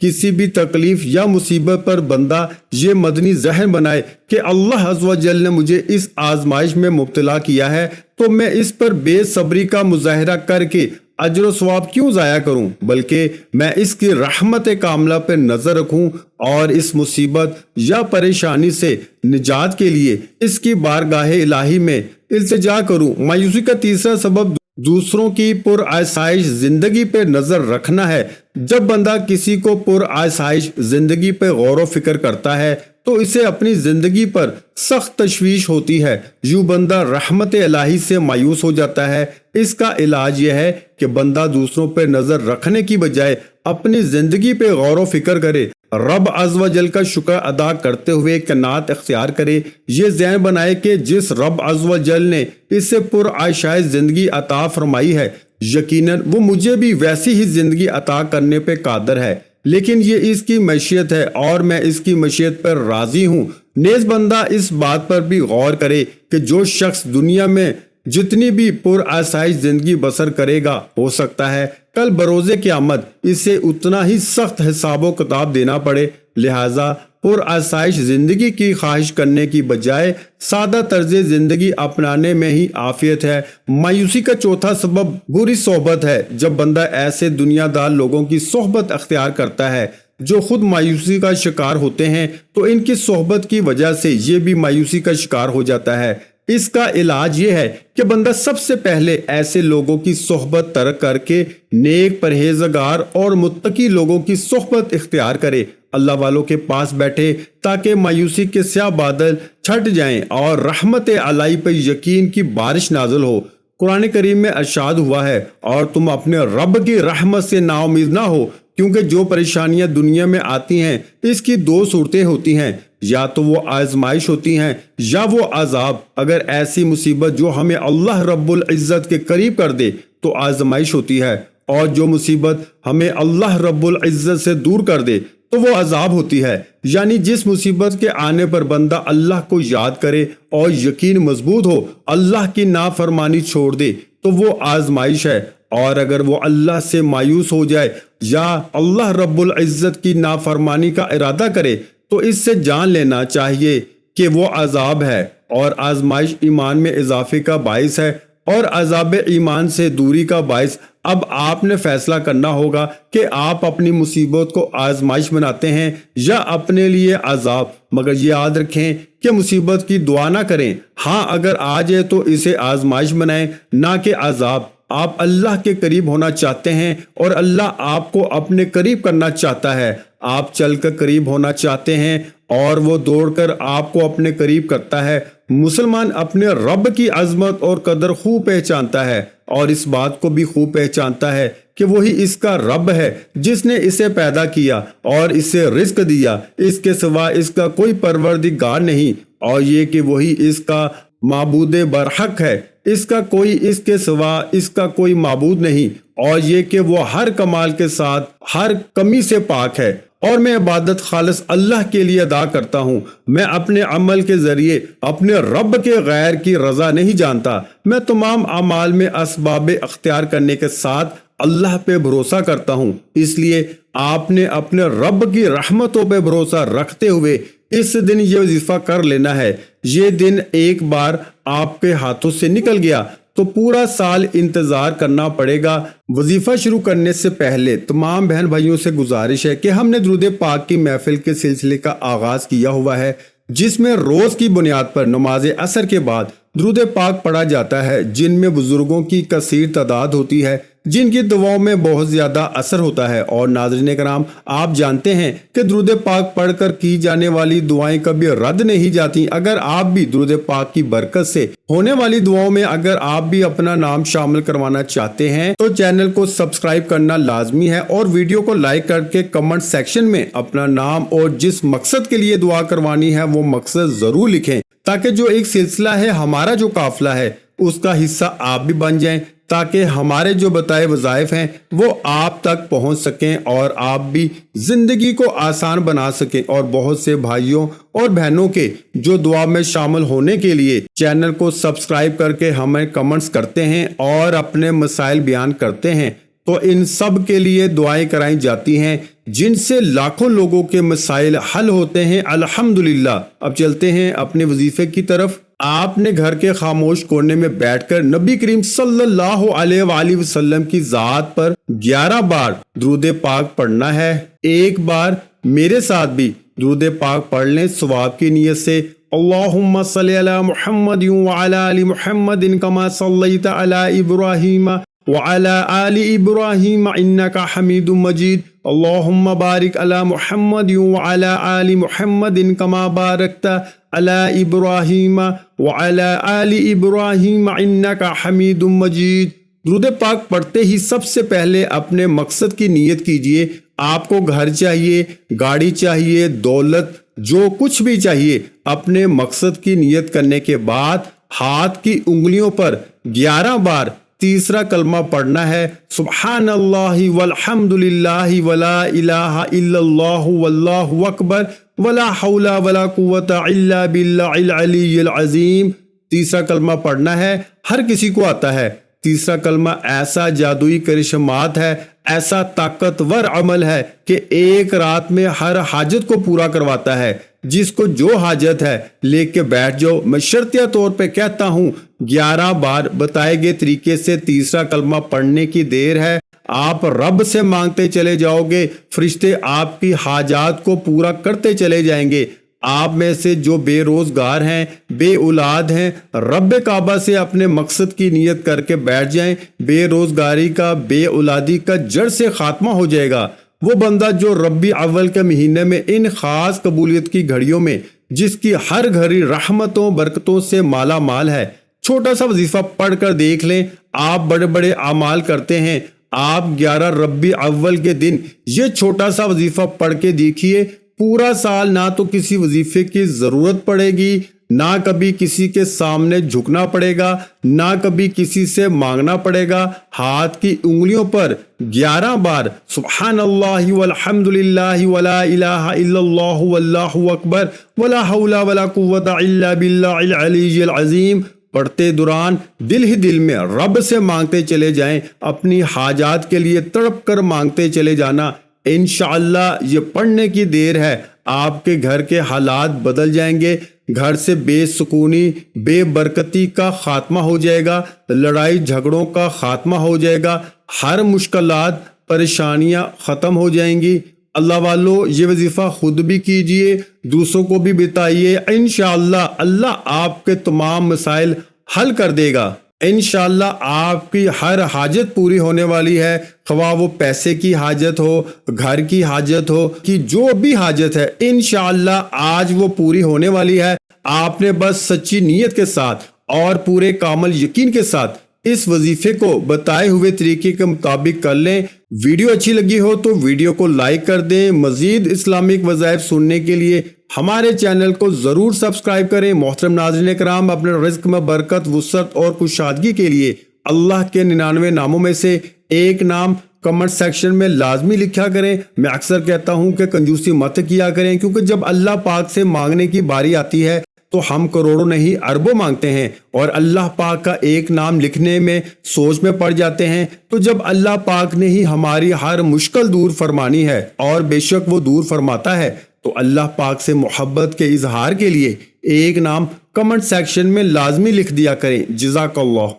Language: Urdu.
کسی بھی تکلیف یا مصیبت پر بندہ یہ مدنی ذہن بنائے کہ اللہ عز و جل نے مجھے اس آزمائش میں مبتلا کیا ہے تو میں اس پر بے صبری کا مظاہرہ کر کے اجر و ثواب کیوں ضائع کروں، بلکہ میں اس کی رحمت کاملہ پر نظر رکھوں اور اس مصیبت یا پریشانی سے نجات کے لیے اس کی بارگاہ الہی میں التجا کروں۔ مایوسی کا تیسرا سبب دوسروں کی پرآسائش زندگی پہ نظر رکھنا ہے۔ جب بندہ کسی کو پرآسائش زندگی پہ غور و فکر کرتا ہے تو اسے اپنی زندگی پر سخت تشویش ہوتی ہے، یوں بندہ رحمت الہی سے مایوس ہو جاتا ہے۔ اس کا علاج یہ ہے کہ بندہ دوسروں پہ نظر رکھنے کی بجائے اپنی زندگی پہ غور و فکر کرے، رب عز و جل کا شکر ادا کرتے ہوئے قناعت اختیار کرے، یہ ذہن بنائے کہ جس رب عز و جل نے اسے پرعائشہ زندگی عطا فرمائی ہے یقیناً وہ مجھے بھی ویسی ہی زندگی عطا کرنے پہ قادر ہے، لیکن یہ اس کی مشیت ہے اور میں اس کی مشیت پر راضی ہوں۔ نیز بندہ اس بات پر بھی غور کرے کہ جو شخص دنیا میں جتنی بھی پرآسائش زندگی بسر کرے گا ہو سکتا ہے کل بروز قیامت اسے اتنا ہی سخت حساب و کتاب دینا پڑے، لہٰذا پرآسائش زندگی کی خواہش کرنے کی بجائے سادہ طرز زندگی اپنانے میں ہی عافیت ہے۔ مایوسی کا چوتھا سبب بری صحبت ہے۔ جب بندہ ایسے دنیا دار لوگوں کی صحبت اختیار کرتا ہے جو خود مایوسی کا شکار ہوتے ہیں تو ان کی صحبت کی وجہ سے یہ بھی مایوسی کا شکار ہو جاتا ہے۔ اس کا علاج یہ ہے کہ بندہ سب سے پہلے ایسے لوگوں کی صحبت ترک کر کے نیک پرہیزگار اور متقی لوگوں کی صحبت اختیار کرے، اللہ والوں کے پاس بیٹھے تاکہ مایوسی کے سیاہ بادل چھٹ جائیں اور رحمت الہی پر یقین کی بارش نازل ہو۔ قرآن کریم میں ارشاد ہوا ہے اور تم اپنے رب کی رحمت سے نا امید نہ ہو، کیونکہ جو پریشانیاں دنیا میں آتی ہیں اس کی دو صورتیں ہوتی ہیں، یا تو وہ آزمائش ہوتی ہیں یا وہ عذاب۔ اگر ایسی مصیبت جو ہمیں اللہ رب العزت کے قریب کر دے تو آزمائش ہوتی ہے، اور جو مصیبت ہمیں اللہ رب العزت سے دور کر دے تو وہ عذاب ہوتی ہے۔ یعنی جس مصیبت کے آنے پر بندہ اللہ کو یاد کرے اور یقین مضبوط ہو، اللہ کی نافرمانی چھوڑ دے تو وہ آزمائش ہے، اور اگر وہ اللہ سے مایوس ہو جائے یا اللہ رب العزت کی نافرمانی کا ارادہ کرے تو اس سے جان لینا چاہیے کہ وہ عذاب ہے، اور آزمائش ایمان میں اضافے کا باعث ہے اور عذاب ایمان سے دوری کا باعث۔ اب آپ نے فیصلہ کرنا ہوگا کہ آپ اپنی مصیبت کو آزمائش بناتے ہیں یا اپنے لیے عذاب، مگر یہ یاد رکھیں کہ مصیبت کی دعا نہ کریں، ہاں اگر آ جائے تو اسے آزمائش بنائیں نہ کہ عذاب۔ آپ اللہ کے قریب ہونا چاہتے ہیں اور اللہ آپ کو اپنے قریب کرنا چاہتا ہے۔ آپ چل کر قریب ہونا چاہتے ہیں اور وہ دوڑ کر آپ کو اپنے قریب کرتا ہے۔ مسلمان اپنے رب کی عظمت اور قدر خوب پہچانتا ہے اور اس بات کو بھی خوب پہچانتا ہے کہ وہی اس کا رب ہے جس نے اسے پیدا کیا اور اسے رزق دیا، اس کے سوا اس کا کوئی پروردگار نہیں، اور یہ کہ وہی اس کا معبود برحق ہے، اس کے سوا اس کا کوئی معبود نہیں، اور یہ کہ وہ ہر کمال کے ساتھ ہر کمی سے پاک ہے، اور میں عبادت خالص اللہ کے لیے ادا کرتا ہوں۔ میں اپنے عمل کے ذریعے اپنے رب کے غیر کی رضا نہیں جانتا، میں تمام اعمال میں اسباب اختیار کرنے کے ساتھ اللہ پہ بھروسہ کرتا ہوں۔ اس لیے آپ نے اپنے رب کی رحمتوں پہ بھروسہ رکھتے ہوئے اس دن یہ وظیفہ کر لینا ہے۔ یہ دن ایک بار آپ کے ہاتھوں سے نکل گیا تو پورا سال انتظار کرنا پڑے گا۔ وظیفہ شروع کرنے سے پہلے تمام بہن بھائیوں سے گزارش ہے کہ ہم نے درود پاک کی محفل کے سلسلے کا آغاز کیا ہوا ہے، جس میں روز کی بنیاد پر نماز عصر کے بعد درود پاک پڑھا جاتا ہے، جن میں بزرگوں کی کثیر تعداد ہوتی ہے جن کی دعاؤں میں بہت زیادہ اثر ہوتا ہے۔ اور ناظرین کرام، آپ جانتے ہیں کہ درود پاک پڑھ کر کی جانے والی دعائیں کبھی رد نہیں جاتی۔ اگر آپ بھی درود پاک کی برکت سے ہونے والی دعاؤں میں اگر آپ بھی اپنا نام شامل کروانا چاہتے ہیں تو چینل کو سبسکرائب کرنا لازمی ہے، اور ویڈیو کو لائک کر کے کمنٹ سیکشن میں اپنا نام اور جس مقصد کے لیے دعا کروانی ہے وہ مقصد ضرور لکھیں، تاکہ جو ایک سلسلہ ہے ہمارا جو قافلہ ہے اس کا حصہ آپ بھی بن جائیں، تاکہ ہمارے جو بتائے وظائف ہیں وہ آپ تک پہنچ سکیں اور آپ بھی زندگی کو آسان بنا سکیں۔ اور بہت سے بھائیوں اور بہنوں کے جو دعا میں شامل ہونے کے لیے چینل کو سبسکرائب کر کے ہمیں کمنٹس کرتے ہیں اور اپنے مسائل بیان کرتے ہیں، تو ان سب کے لیے دعائیں کرائی جاتی ہیں جن سے لاکھوں لوگوں کے مسائل حل ہوتے ہیں الحمدللہ۔ اب چلتے ہیں اپنے وظیفے کی طرف۔ آپ نے گھر کے خاموش کونے میں بیٹھ کر نبی کریم صلی اللہ علیہ وآلہ وسلم کی ذات پر 11 بار درود پاک پڑھنا ہے۔ ایک بار میرے ساتھ بھی درود پاک پڑھ لیں ثواب کی نیت سے۔ اللہم صلی علی محمد وعلی آل محمد کما صلیت علی ابراہیم وعلی آل ابراہیم انک حمید مجید۔ اللہم بارک علی محمد وعلی آل محمد کما بارکت علی ابراہیم وعلی آل ابراہیم انک حمید مجید۔ درود پاک پڑھتے ہی سب سے پہلے اپنے مقصد کی نیت کیجئے۔ آپ کو گھر چاہیے، گاڑی چاہیے، دولت، جو کچھ بھی چاہیے، اپنے مقصد کی نیت کرنے کے بعد ہاتھ کی انگلیوں پر 11 بار تیسرا کلمہ پڑھنا ہے، سبحان اللہ والحمد للہ ولا الہ الا اللہ واللہ اکبر ولا حول ولا قوت الا باللہ العلی العظیم۔ تیسرا کلمہ پڑھنا ہے، ہر کسی کو آتا ہے۔ تیسرا کلمہ ایسا جادوئی کرشمات ہے، ایسا طاقتور عمل ہے کہ ایک رات میں ہر حاجت کو پورا کرواتا ہے۔ جس کو جو حاجت ہے لے کے بیٹھ جاؤ۔ میں شرطیہ طور پہ کہتا ہوں 11 بار بتائے گئے طریقے سے تیسرا کلمہ پڑھنے کی دیر ہے۔ آپ رب سے مانگتے چلے جاؤ گے، فرشتے آپ کی حاجات کو پورا کرتے چلے جائیں گے۔ آپ میں سے جو بے روزگار ہیں، بے اولاد ہیں، رب کعبہ سے اپنے مقصد کی نیت کر کے بیٹھ جائیں، بے روزگاری کا، بے اولادی کا جڑ سے خاتمہ ہو جائے گا۔ وہ بندہ جو ربیع اول کے مہینے میں ان خاص قبولیت کی گھڑیوں میں جس کی ہر گھڑی رحمتوں برکتوں سے مالا مال ہے، چھوٹا سا وظیفہ پڑھ کر دیکھ لیں۔ آپ بڑے بڑے اعمال کرتے ہیں، آپ 11 ربیع اول کے دن یہ چھوٹا سا وظیفہ پڑھ کے دیکھیے، پورا سال نہ تو کسی وظیفے کی ضرورت پڑے گی، نہ کبھی کسی کے سامنے جھکنا پڑے گا، نہ کبھی کسی سے مانگنا پڑے گا۔ ہاتھ کی انگلیوں پر 11 بار سبحان اللہ والحمد للہ ولا الہ الا اللہ واللہ اکبر ولا حول ولا قوت الا باللہ العلی العظیم پڑھتے دوران دل ہی دل میں رب سے مانگتے چلے جائیں، اپنی حاجات کے لیے تڑپ کر مانگتے چلے جانا۔ انشاءاللہ یہ پڑھنے کی دیر ہے، آپ کے گھر کے حالات بدل جائیں گے، گھر سے بے سکونی، بے برکتی کا خاتمہ ہو جائے گا، لڑائی جھگڑوں کا خاتمہ ہو جائے گا، ہر مشکلات پریشانیاں ختم ہو جائیں گی۔ اللہ والو یہ وظیفہ خود بھی کیجئے، دوسروں کو بھی بتائیے، انشاءاللہ اللہ آپ کے تمام مسائل حل کر دے گا۔ انشاءاللہ آپ کی ہر حاجت پوری ہونے والی ہے، خواہ وہ پیسے کی حاجت ہو، گھر کی حاجت ہو، کہ جو بھی حاجت ہے انشاءاللہ آج وہ پوری ہونے والی ہے۔ آپ نے بس سچی نیت کے ساتھ اور پورے کامل یقین کے ساتھ اس وظیفے کو بتائے ہوئے طریقے کے مطابق کر لیں۔ ویڈیو اچھی لگی ہو تو ویڈیو کو لائک کر دیں۔ مزید اسلامک وظائف سننے کے لیے ہمارے چینل کو ضرور سبسکرائب کریں۔ محترم ناظرین کرام، اپنے رزق میں برکت، وسعت اور کشادگی کے لیے اللہ کے 99 ناموں میں سے ایک نام کمنٹ سیکشن میں لازمی لکھا کریں۔ میں اکثر کہتا ہوں کہ کنجوسی مت کیا کریں، کیونکہ جب اللہ پاک سے مانگنے کی باری آتی ہے تو ہم کروڑوں نہیں اربوں مانگتے ہیں، اور اللہ پاک کا ایک نام لکھنے میں سوچ میں پڑ جاتے ہیں۔ تو جب اللہ پاک نے ہی ہماری ہر مشکل دور فرمانی ہے، اور بے شک وہ دور فرماتا ہے، تو اللہ پاک سے محبت کے اظہار کے لیے ایک نام کمنٹ سیکشن میں لازمی لکھ دیا کریں۔ جزاک اللہ۔